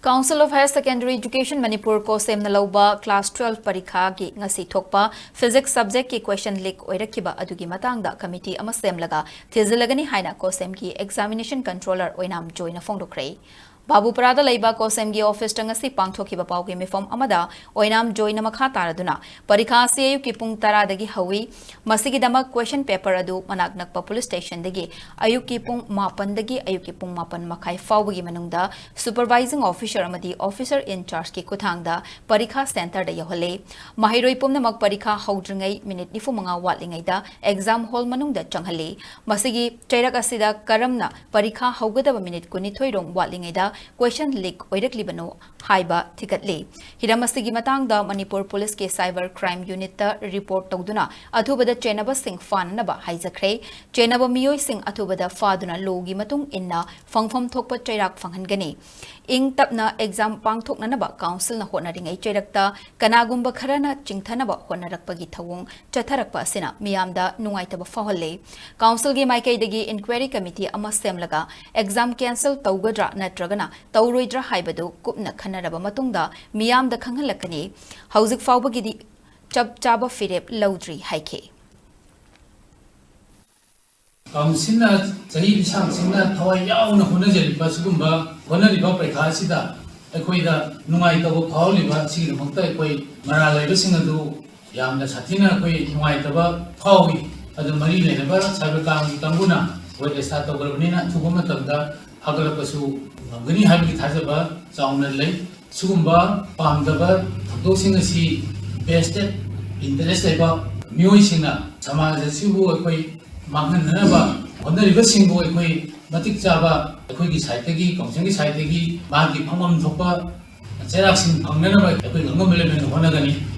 Council of Higher Secondary Education Manipur ko Semlaga Class 12 parikha gi ngasi thokpa Physics subject ki question leak oirakiba adugi matangda committee ama Semlaga Thijillagani haina ko sem ki examination controller oinam join phongdokre Babu Parada Laiba Kosem gi office tangasi pangthoki ba paugi mifom amada oinam join makha taraduna parikha se ki pung tara dagi hawi masigi dama question paper adu manak nakpa police station dagi ayuki pung mapan dagi ayuki pung mapan makai fawgi manungda supervising officer amadi officer in charge ki kuthangda parikha center da yahole mahiroi pumna mak parikha haudringai minute nifu manga watlingai da exam hall manungda changhale masigi chairak asida karamna parikha haugadaba minute kuni thoirong watlingai da question leak oiraklibano haiba thikatle hiramasigi matangda Manipur police ke cyber crime unit ta report tawduna athubada chenaba sing fanaba haijakre chenaba miyoi sing athubada faduna logi matung inna fangfam thokpa chairak fanghangani ing tapna exam pangthoknanaba council na honaringai chairakta kanagumba kharana chingthanaba honarakpagi thawung chatharakpa asina miyamda nungaitaba faholle council gi maikai dagi inquiry committee ama semlaga exam cancel tawgadra natragana tauroidra haibadu kupna khanaraba matungda miyamda khanghalakani hauzik fawbagidi chab chaba firep laudri haike Councilna chahi bisang singna thawai yauna honajaliba sigumba honariba paikha sida akoida nungai tabo phawliba sigina mokta akoi mara laiba singadu yamna sathina akoi nungai taba phawi adu mari lenaba sabakam tanguna wede sa tawgarbanina thuguma tamda hagalpasu ngani habigi thajaba chauna lei sugumba pamdaba thokdosing asi vested interest laiba mioi singna samaj sibu akoi Magnanaba, on the river single, Matic Java, a quickie Saitegi, Komsing Saitegi, Magi Pamam Topa, Xeraxing Panganaba, a quick element of Honagani.